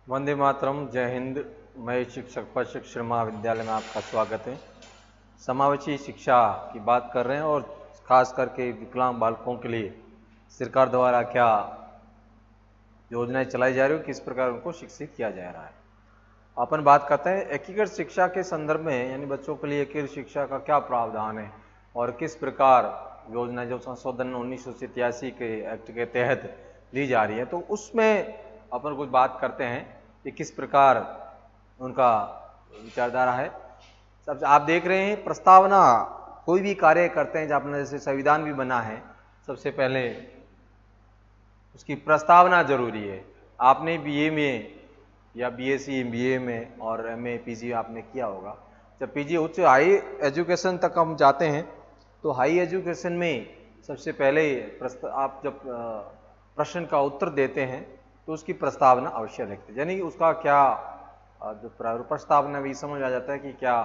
वंदे मातरम। जय हिंद। मैं शिक्षक प्रशिक्षण महाविद्यालय में आपका स्वागत है। समावेशी शिक्षा की बात कर रहे हैं और खास करके विकलांग बालकों के लिए सरकार द्वारा क्या योजनाएं चलाई जा रही हो, किस प्रकार उनको शिक्षित किया जा रहा है। अपन बात करते हैं एकीकृत शिक्षा के संदर्भ में, यानी बच्चों के लिए एकीकृत शिक्षा का क्या प्रावधान है और किस प्रकार योजना जो संशोधन 1987 के एक्ट के तहत ली जा रही है, तो उसमें अपन कुछ बात करते हैं कि किस प्रकार उनका विचारधारा है। सबसे आप देख रहे हैं प्रस्तावना, कोई भी कार्य करते हैं, जब अपना जैसे संविधान भी बना है, सबसे पहले उसकी प्रस्तावना जरूरी है। आपने बीए में या बीएससी एमबीए में और एमए पीजी आपने किया होगा। जब पीजी उच्च हाई एजुकेशन तक हम जाते हैं तो हाई एजुकेशन में सबसे पहले आप जब प्रश्न का उत्तर देते हैं तो उसकी प्रस्तावना अवश्य लिखते हैं, यानी उसका क्या जो प्रस्तावना भी समझ आ जाता है कि क्या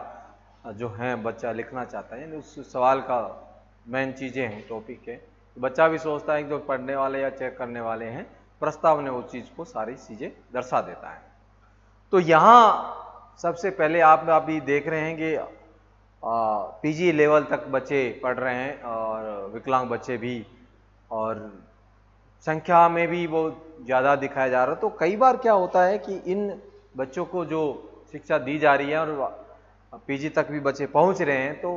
जो है बच्चा लिखना चाहता है, यानी उस सवाल का मेन चीज़ें हैं, टॉपिक है। तो बच्चा भी सोचता है कि जो पढ़ने वाले या चेक करने वाले हैं, प्रस्तावना उस चीज़ को सारी चीज़ें दर्शा देता है। तो यहाँ सबसे पहले आप अभी देख रहे हैं कि पीजी लेवल तक बच्चे पढ़ रहे हैं और विकलांग बच्चे भी, और संख्या में भी वो ज़्यादा दिखाया जा रहा है। तो कई बार क्या होता है कि इन बच्चों को जो शिक्षा दी जा रही है और पीजी तक भी बच्चे पहुंच रहे हैं, तो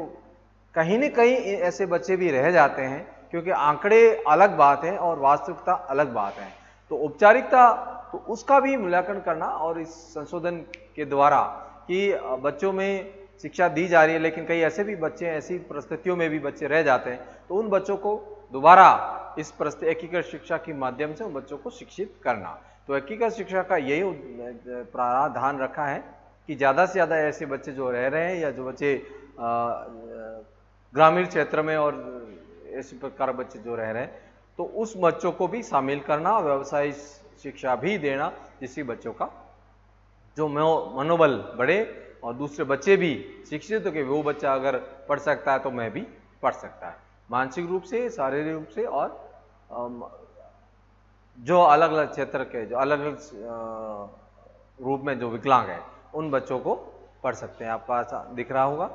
कहीं न कहीं ऐसे बच्चे भी रह जाते हैं, क्योंकि आंकड़े अलग बात है और वास्तविकता अलग बात है। तो औपचारिकता तो उसका भी मूल्यांकन करना, और इस संशोधन के द्वारा कि बच्चों में शिक्षा दी जा रही है लेकिन कई ऐसे भी बच्चे, ऐसी परिस्थितियों में भी बच्चे रह जाते हैं, तो उन बच्चों को दोबारा इस एकीकृत शिक्षा के माध्यम से उन बच्चों को शिक्षित करना। तो एकीकृत शिक्षा का यही प्रावधान रखा है कि ज़्यादा से ज़्यादा ऐसे बच्चे जो रह रहे हैं या जो बच्चे ग्रामीण क्षेत्र में और ऐसे प्रकार बच्चे जो रह रहे हैं, तो उस बच्चों को भी शामिल करना, व्यवसायिक शिक्षा भी देना, जिससे बच्चों का जो मनोबल बढ़े और दूसरे बच्चे भी शिक्षित हो कि वो बच्चा अगर पढ़ सकता है तो मैं भी पढ़ सकता है, मानसिक रूप से, शारीरिक रूप से, और जो अलग अलग क्षेत्र के, जो अलग अलग रूप में जो विकलांग है, उन बच्चों को पढ़ सकते हैं। आपका दिख रहा होगा।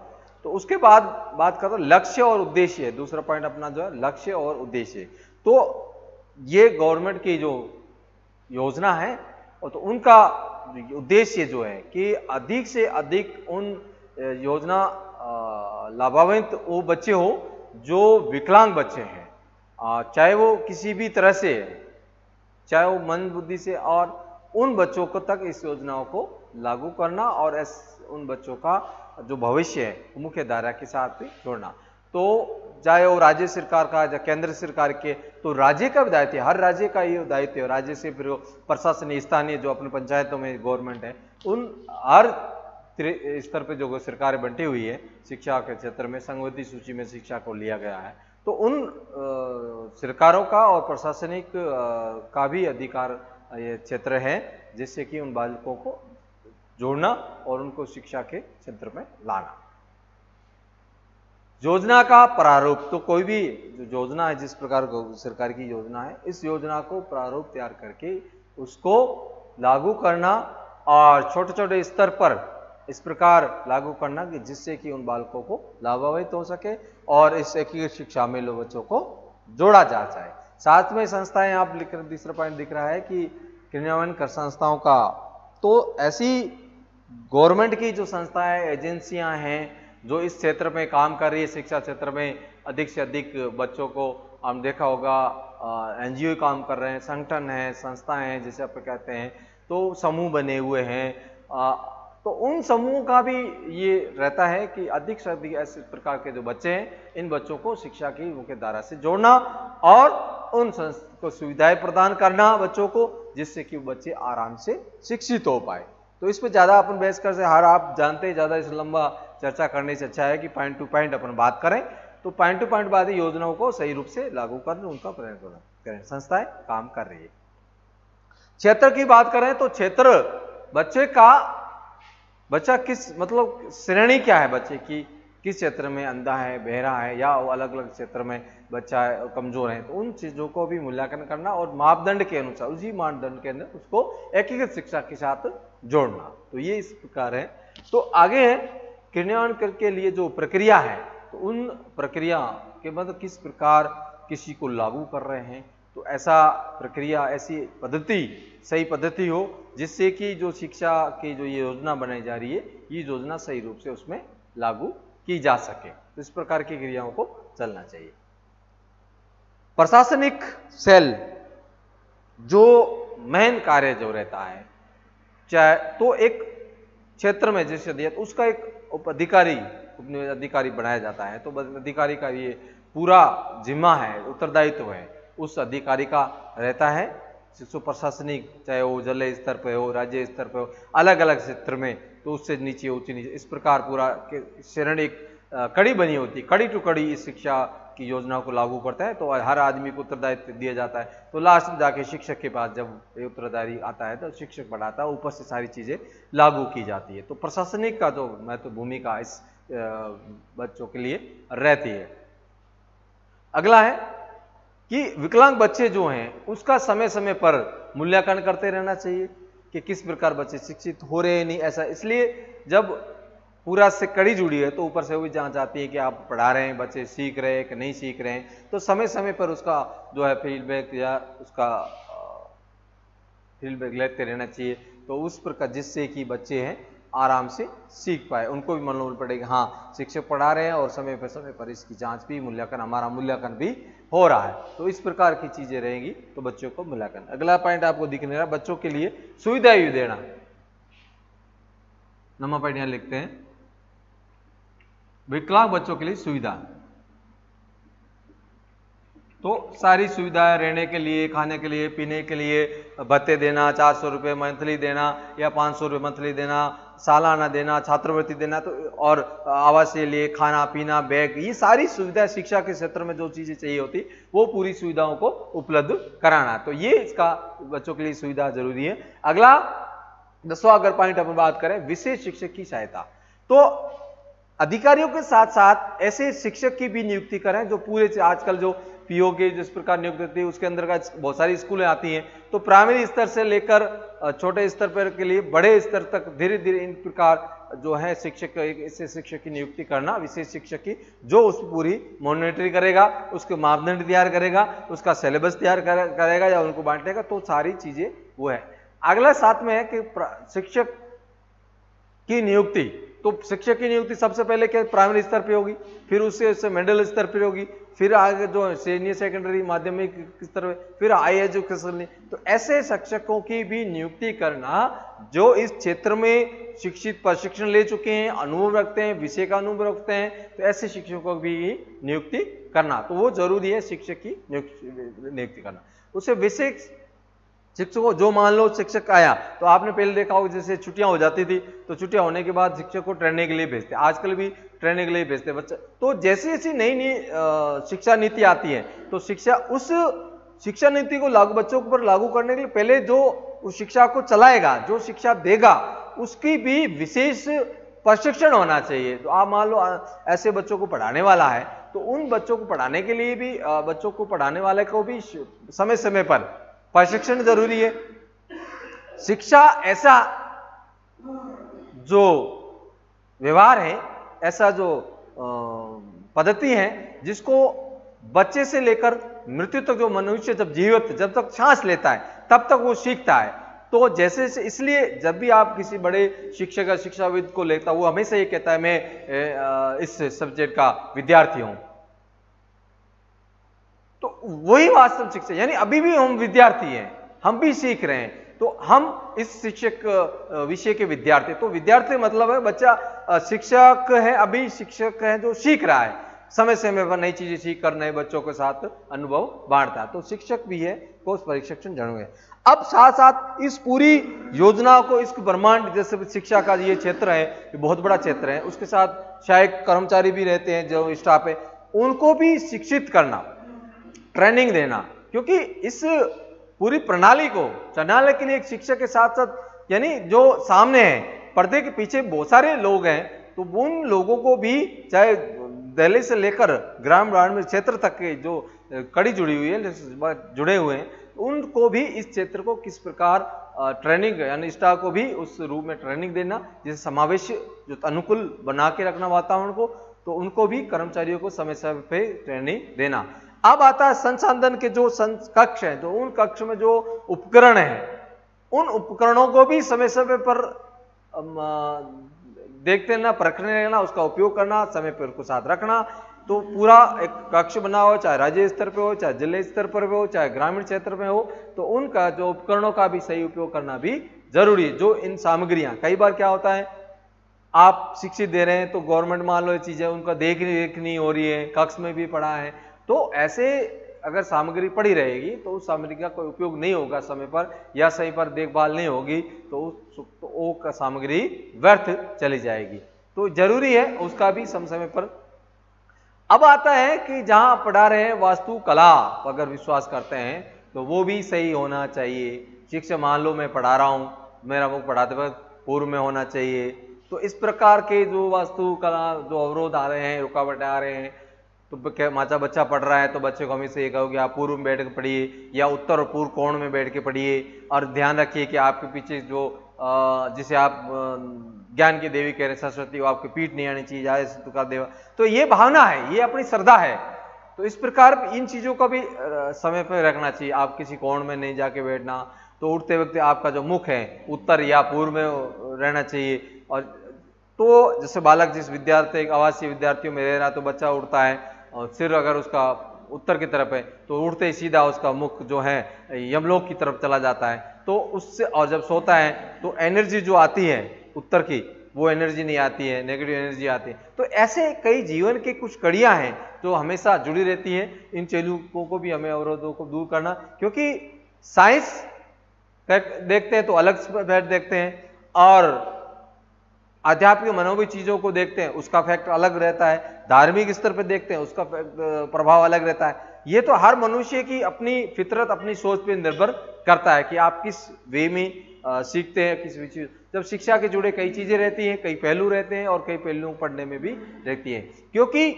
तो उसके बाद बात करो लक्ष्य और उद्देश्य। दूसरा पॉइंट अपना जो है लक्ष्य और उद्देश्य। तो ये गवर्नमेंट की जो योजना है, और तो उनका उद्देश्य जो है कि अधिक से अधिक उन योजना लाभान्वित वो बच्चे हो जो विकलांग बच्चे हैं, चाहे वो किसी भी तरह से, चाहे वो मन बुद्धि से, और उन बच्चों को तक इस योजनाओं को लागू करना और उन बच्चों का जो भविष्य है मुख्य धारा के साथ जोड़ना। तो चाहे वो राज्य सरकार का या केंद्र सरकार के, तो राज्य का भी दायित्व है, हर राज्य का ये दायित्व है। राज्य से फिर प्रशासन, स्थानीय जो अपने पंचायतों में गवर्नमेंट है, उन हर स्तर पे जो सरकारें बंटी हुई है शिक्षा के क्षेत्र में, संगठित सूची में शिक्षा को लिया गया है, तो उन सरकारों का और प्रशासनिक का भी अधिकार ये क्षेत्र है, जिससे कि उन बालकों को जोड़ना और उनको शिक्षा के क्षेत्र में लाना। योजना का प्रारूप, तो कोई भी जो योजना है, जिस प्रकार सरकार की योजना है, इस योजना को प्रारूप तैयार करके उसको लागू करना और छोटे छोटे स्तर पर इस प्रकार लागू करना कि जिससे कि उन बालकों को लाभान्वित हो सके और इस एकीकृत शिक्षा में लोग बच्चों को जोड़ा जा सके। साथ में संस्थाएं, आप लिख रहे, तीसरा पॉइंट दिख रहा है कि क्रियान्वयन कर संस्थाओं का, तो ऐसी गवर्नमेंट की जो संस्थाएं, एजेंसियां हैं जो इस क्षेत्र में काम कर रही है, शिक्षा क्षेत्र में अधिक से अधिक बच्चों को, हम देखा होगा एनजीओ काम कर रहे हैं, संगठन है, संस्थाएं हैं जिसे आप कहते हैं, तो समूह बने हुए हैं, तो उन समूह का भी ये रहता है कि अधिक से अधिक ऐसे प्रकार के जो बच्चे हैं, इन बच्चों को शिक्षा की मुख्य धारा से जोड़ना और उन को सुविधाएं प्रदान करना बच्चों को, जिससे कि बच्चे आराम से शिक्षित हो पाए। तो इस पर ज़्यादा अपन बहस कर से, हर आप जानते हैं ज़्यादा इस लंबा चर्चा करने से अच्छा है कि पॉइंट टू पॉइंट अपन बात करें। तो पॉइंट टू पॉइंट बात योजनाओं को सही रूप से लागू करने, उनका प्रयास करें, संस्थाएं काम कर रही है। क्षेत्र की बात करें तो क्षेत्र, बच्चा किस, मतलब श्रेणी क्या है बच्चे की, किस क्षेत्र में अंधा है, बहरा है, या वो अलग अलग क्षेत्र में बच्चा कमजोर है, तो उन चीजों को भी मूल्यांकन करना और मापदंड के अनुसार उसी मानदंड के अंदर उसको एकीकृत शिक्षा के साथ जोड़ना। तो ये इस प्रकार है। तो आगे है क्रियान्वयन के लिए जो प्रक्रिया है, तो उन प्रक्रिया के मतलब किस प्रकार किसी को लागू कर रहे हैं, तो ऐसा प्रक्रिया, ऐसी पद्धति, सही पद्धति हो जिससे कि जो शिक्षा की जो ये योजना बनाई जा रही है, ये योजना सही रूप से उसमें लागू की जा सके। तो इस प्रकार की क्रियाओं को चलना चाहिए। प्रशासनिक सेल जो मेन कार्य जो रहता है, चाहे तो एक क्षेत्र में जैसे दिया तो उसका एक अधिकारी बनाया जाता है, तो अधिकारी का ये पूरा जिम्मा है, उत्तरदायित्व है, उस अधिकारी का रहता है। शिक्षा प्रशासनिक, चाहे वो जिले स्तर पे हो, राज्य स्तर पे हो, अलग अलग क्षेत्र में, तो उससे नीचे ऊंचे नीचे इस प्रकार पूरा शरण एक कड़ी बनी होती, कड़ी टू कड़ी इस शिक्षा की योजना को लागू करता है। तो हर आदमी को उत्तरदायित्व दिया जाता है। तो लास्ट में जाके शिक्षक के पास जब उत्तरदायी आता है तो शिक्षक बढ़ाता है, ऊपर से सारी चीजें लागू की जाती है। तो प्रशासनिक का जो महत्व भूमिका इस बच्चों के लिए रहती है। अगला है कि विकलांग बच्चे जो हैं उसका समय समय पर मूल्यांकन करते रहना चाहिए कि किस प्रकार बच्चे शिक्षित हो रहे हैं, नहीं ऐसा। इसलिए जब पूरा से कड़ी जुड़ी है तो ऊपर से वो भी जांच आती है कि आप पढ़ा रहे हैं, बच्चे सीख रहे हैं कि नहीं सीख रहे हैं, तो समय समय पर उसका जो है फीडबैक या उसका फीडबैक लेते रहना चाहिए। तो उस प्रकार जिससे कि बच्चे हैं आराम से सीख पाए, उनको भी मालूम पड़ेगा हाँ शिक्षक पढ़ा रहे हैं और समय पर इसकी जांच भी, मूल्यांकन, हमारा मूल्यांकन भी हो रहा है। तो इस प्रकार की चीजें रहेंगी तो बच्चों को मूल्यांकन। अगला पॉइंट आपको दिखने रहा, बच्चों के लिए सुविधा भी देना। नंबर पॉइंट यहां लिखते हैं, विकलांग बच्चों के लिए सुविधा। तो सारी सुविधाएं रहने के लिए, खाने के लिए, पीने के लिए, भत्ते देना, 400 रुपये मंथली देना या 500 रुपये मंथली देना, सालाना देना, छात्रवृत्ति देना, तो और आवास के लिए खाना पीना, बैग, ये सारी सुविधाएं शिक्षा के क्षेत्र में जो चीजें चाहिए होती वो पूरी सुविधाओं को उपलब्ध कराना। तो ये इसका बच्चों के लिए सुविधा जरूरी है। अगला 10वां अगर पॉइंट अपन बात करें, विशेष शिक्षक की सहायता। तो अधिकारियों के साथ साथ ऐसे शिक्षक की भी नियुक्ति करें जो पूरे, आजकल जो पीओ के जिस प्रकार नियुक्ति होती है उसके अंदर का बहुत सारी स्कूलें आती हैं, तो प्राइमरी स्तर से लेकर छोटे स्तर पर के लिए बड़े स्तर तक धीरे धीरे इन प्रकार जो है शिक्षक, ऐसे शिक्षक की नियुक्ति करना, विशेष शिक्षक की, जो उस पूरी मॉनिटरिंग करेगा, उसके मापदंड तैयार करेगा, उसका सिलेबस तैयार करेगा या उनको बांटेगा, तो सारी चीजें वो है। अगला साथ में है कि शिक्षक की नियुक्ति, तो शिक्षक की नियुक्ति सबसे पहले क्या प्राइमरी स्तर पे होगी, फिर उससे मिडिल स्तर पे होगी, फिर आगे जो सीनियर सेकेंडरी माध्यमिक स्तर पे, फिर हाई एजुकेशन। तो ऐसे शिक्षकों की भी नियुक्ति करना जो इस क्षेत्र में शिक्षित प्रशिक्षण ले चुके हैं, अनुभव रखते हैं, विषय का अनुभव रखते हैं, तो ऐसे शिक्षकों की भी नियुक्ति करना, तो वो जरूरी है शिक्षक की नियुक्ति करना। उसे विशेष शिक्षकों, जो मान लो शिक्षक आया तो आपने पहले देखा होगा जैसे छुट्टियां हो जाती थी तो छुट्टियां होने के बाद शिक्षक को ट्रेनिंग के लिए भेजते, आजकल भी ट्रेनिंग के लिए भेजते बच्चे। तो जैसी जैसी नई नई शिक्षा नीति आती है तो उस शिक्षा नीति को बच्चों पर लागू करने के लिए पहले जो उस शिक्षा को चलाएगा, जो शिक्षा देगा, उसकी भी विशेष प्रशिक्षण होना चाहिए। तो आप मान लो ऐसे बच्चों को पढ़ाने वाला है तो उन बच्चों को पढ़ाने के लिए भी, बच्चों को पढ़ाने वाले को भी समय समय पर प्रशिक्षण जरूरी है। शिक्षा ऐसा जो व्यवहार है, ऐसा जो पद्धति है जिसको बच्चे से लेकर मृत्यु तक, जो मनुष्य जब तक सांस लेता है तब तक वो सीखता है। तो जैसे इसलिए जब भी आप किसी बड़े शिक्षक या शिक्षाविद को लेता, वो हमेशा ये कहता है मैं इस सब्जेक्ट का विद्यार्थी हूं, तो वही वास्तव शिक्षा, यानी अभी भी हम विद्यार्थी हैं, हम भी सीख रहे हैं, तो हम इस शिक्षक विषय के विद्यार्थी। तो विद्यार्थी मतलब है बच्चा शिक्षक है, अभी शिक्षक है जो सीख रहा है, समय समय पर नई चीजें सीख कर नए बच्चों के साथ अनुभव बांटता है, तो शिक्षक भी है को प्रशिक्षण जरूरी है। अब साथ साथ इस पूरी योजना को, इस ब्रह्मांड जैसे शिक्षा का ये क्षेत्र है, ये बहुत बड़ा क्षेत्र है, उसके साथ सहायक कर्मचारी भी रहते हैं जो स्टाफ है, उनको भी शिक्षित करना, ट्रेनिंग देना, क्योंकि इस पूरी प्रणाली को चलाने के लिए एक शिक्षक के साथ साथ, यानी जो सामने है पर्दे के पीछे बहुत सारे लोग हैं, तो उन लोगों को भी, चाहे दिल्ली से लेकर ग्रामीण क्षेत्र तक के जो कड़ी जुड़ी हुई है, जुड़े हुए हैं, उनको भी इस क्षेत्र को किस प्रकार ट्रेनिंग यानी स्टाफ को भी उस रूप में ट्रेनिंग देना, जिसे समावेश जो अनुकूल बना के रखना वातावरण को, तो उनको भी कर्मचारियों को समय समय पे ट्रेनिंग देना। अब आता है संसाधन के जो कक्ष हैं, तो उन कक्ष में जो उपकरण हैं, उन उपकरणों को भी समय समय पर देखते रहना, परखने रहना, उसका उपयोग करना, समय पर उसको साथ रखना। तो पूरा एक कक्ष बना हो, चाहे राज्य स्तर पे हो, चाहे जिले स्तर पर हो, चाहे ग्रामीण क्षेत्र में हो, तो उनका जो उपकरणों का भी सही उपयोग करना भी जरूरी है। जो इन सामग्रियां, कई बार क्या होता है, आप शिक्षित दे रहे हैं तो गवर्नमेंट मान लो ये चीजें उनका देख नहीं हो रही है, कक्ष में भी पड़ा है, तो ऐसे अगर सामग्री पड़ी रहेगी तो उस सामग्री का कोई उपयोग नहीं होगा समय पर, या सही पर देखभाल नहीं होगी, तो वो सामग्री व्यर्थ चली जाएगी। तो जरूरी है उसका भी समय पर। अब आता है कि जहां पढ़ा रहे हैं वास्तुकला, अगर विश्वास करते हैं तो वो भी सही होना चाहिए। शिक्षा, मान लो मैं पढ़ा रहा हूं, मेरा मुख पढ़ाते वक्त पूर्व में होना चाहिए, तो इस प्रकार के जो वास्तुकला जो अवरोध आ रहे हैं, रुकावटें आ रहे हैं, तो माचा बच्चा पढ़ रहा है तो बच्चे को हमेशा ये कहोगे आप पूर्व में बैठ के पढ़िए या उत्तर और पूर्व कोण में बैठ के पढ़िए, और ध्यान रखिए कि आपके पीछे जो जिसे आप ज्ञान की देवी कह रहे हैं सरस्वती, वो आपके पीठ नहीं आनी चाहिए, जाए तुकार देवा, तो ये भावना है, ये अपनी श्रद्धा है। तो इस प्रकार इन चीजों का भी समय पर रखना चाहिए। आप किसी कोण में नहीं जाके बैठना, तो उठते वक्त आपका जो मुख है उत्तर या पूर्व में रहना चाहिए। और तो जैसे बालक जिस विद्यार्थी आवासीय विद्यार्थियों में रह रहा, तो बच्चा उठता है और सिर अगर उसका उत्तर की तरफ है तो उठते ही सीधा उसका मुख जो है यमलोक की तरफ चला जाता है, तो उससे, और जब सोता है तो एनर्जी जो आती है उत्तर की, वो एनर्जी नहीं आती है, नेगेटिव एनर्जी आती है। तो ऐसे कई जीवन की कुछ कड़ियां हैं जो हमेशा जुड़ी रहती हैं। इन चैलेंजों को भी हमें, अवरोधों को दूर करना, क्योंकि साइंस देखते हैं तो अलग फैक्ट देखते हैं, और आध्यात्मिक मनोवी चीजों को देखते हैं उसका फैक्ट अलग रहता है, धार्मिक स्तर पर देखते हैं उसका प्रभाव अलग रहता है। ये तो हर मनुष्य की अपनी फितरत, अपनी सोच पर निर्भर करता है कि आप किस वे में सीखते हैं, किस विषय। जब शिक्षा के जुड़े कई चीजें रहती हैं, कई पहलू रहते हैं, और कई पहलुओं पढ़ने में भी रहती है, क्योंकि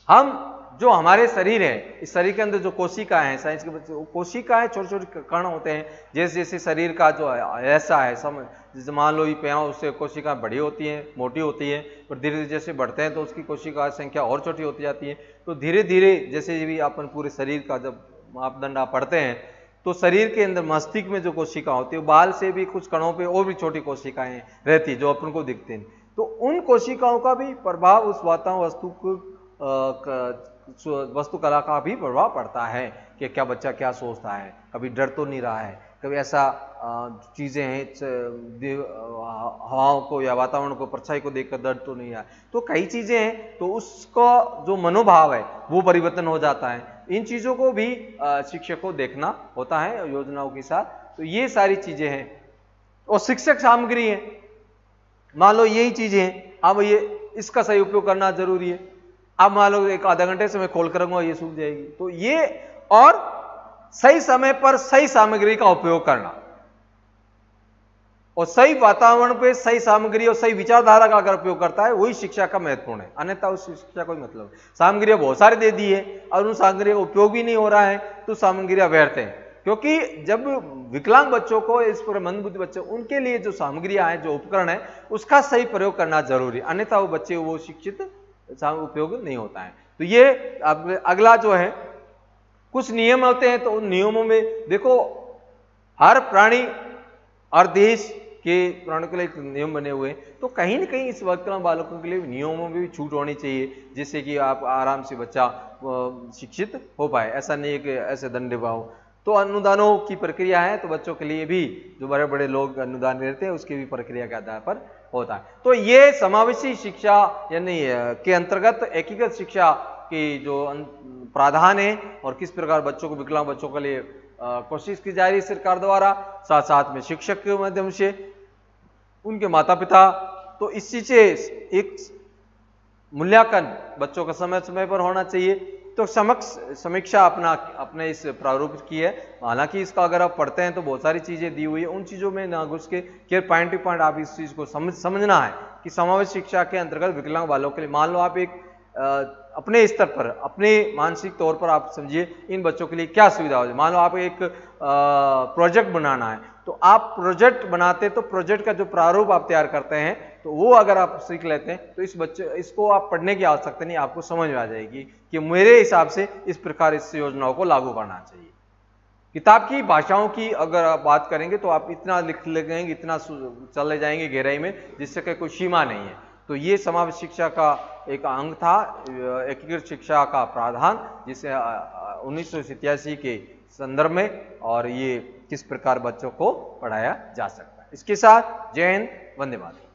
हम जो हमारे शरीर है, इस शरीर के अंदर जो कोशिका है, साइंस के बच्चे कोशिका है, छोटे छोटे कण होते हैं। जैसे जैसे शरीर का जो ऐसा है, जैसे मान लो ये पैरों, उससे कोशिका बड़ी होती है, मोटी होती है, पर धीरे धीरे जैसे बढ़ते हैं तो उसकी कोशिका संख्या और छोटी होती जाती है। तो धीरे धीरे जैसे भी अपन पूरे शरीर का जब मापदंड आप पढ़ते हैं, तो शरीर के अंदर मस्तिष्क में जो कोशिका होती है, बाल से भी कुछ कणों पे और भी छोटी कोशिकाएं रहती है जो अपन को दिखते हैं। तो उन कोशिकाओं का भी प्रभाव उस वास्तुकला का भी प्रभाव पड़ता है कि क्या बच्चा क्या सोचता है, कभी डर तो नहीं रहा है, कभी ऐसा चीजें हैं हवाओं को या वातावरण को, परछाई को देखकर डर तो नहीं रहा। तो कई चीजें हैं, तो उसका जो मनोभाव है वो परिवर्तन हो जाता है। इन चीजों को भी शिक्षक को देखना होता है योजनाओं के साथ। तो ये सारी चीजें हैं, और शिक्षक सामग्री है, मान लो यही चीजें हैं, अब ये इसका सही उपयोग करना जरूरी है। अब मान लो एक आधा घंटे से मैं खोल करूंगा, ये सूख जाएगी, तो ये, और सही समय पर सही सामग्री का उपयोग करना, और सही वातावरण पे सही सामग्री और सही विचारधारा का अगर उपयोग करता है, वही शिक्षा का महत्वपूर्ण है। अन्यथा उस शिक्षा कोई मतलब, सामग्रियां बहुत सारी दे दी है और उन सामग्री का उपयोग भी नहीं हो रहा है, तो सामग्रियां व्यर्थ है। क्योंकि जब विकलांग बच्चों को, इस पर मंदबुद्धि बच्चे, उनके लिए जो सामग्रियां हैं, जो उपकरण है, उसका सही प्रयोग करना जरूरी, अन्यथा वो बच्चे वो शिक्षित उपयोग नहीं होता है। तो ये अगला जो है, कुछ नियम होते हैं, तो उन नियमों में देखो, हर प्राणी और देश के प्राणियों के लिए एक नियम बने हुए हैं, तो कहीं ना कहीं इस विकलांग बालकों के लिए नियमों में भी छूट होनी चाहिए, जिससे कि आप आराम से बच्चा शिक्षित हो पाए। ऐसा नहीं है कि ऐसे दंड पाओ। तो अनुदानों की प्रक्रिया है, तो बच्चों के लिए भी जो बड़े बड़े लोग अनुदान देते हैं, उसकी भी प्रक्रिया के आधार पर होता है। तो ये समावेशी शिक्षा यानी के अंतर्गत एकीकृत शिक्षा की जो प्रावधान है, और किस प्रकार बच्चों को, विकलांग बच्चों के लिए कोशिश की जा रही है सरकार द्वारा, साथ साथ में शिक्षक के माध्यम से, उनके माता पिता। तो इस चीज से एक मूल्यांकन बच्चों का समय समय पर होना चाहिए। तो समीक्षा अपने इस प्रारूप की है। हालांकि इसका अगर आप पढ़ते हैं तो बहुत सारी चीजें दी हुई है, उन चीजों में ना घुस के केवल पॉइंट टू पॉइंट आप इस चीज को समझना है कि समावेश शिक्षा के अंतर्गत विकलांग बालों के लिए, मान लो आप एक अपने स्तर पर, अपने मानसिक तौर पर आप समझिए इन बच्चों के लिए क्या सुविधा हो। मान लो आप एक प्रोजेक्ट बनाना है, तो आप प्रोजेक्ट बनाते तो प्रोजेक्ट का जो प्रारूप आप तैयार करते हैं, तो वो अगर आप सीख लेते हैं तो इसको आप पढ़ने की आवश्यकता नहीं, आपको समझ में आ जाएगी कि मेरे हिसाब से इस प्रकार इस योजनाओं को लागू करना चाहिए। किताब की भाषाओं की अगर आप बात करेंगे तो आप इतना लिख लेंगे, इतना चले जाएंगे गहराई में, जिससे कि कोई सीमा नहीं है। तो ये समावेशी शिक्षा का एक अंग था, एकीकृत शिक्षा का प्रावधान, जिसे 1987 के संदर्भ में, और ये किस प्रकार बच्चों को पढ़ाया जा सकता है। इसके साथ जय हिंद, वंदे मातरम।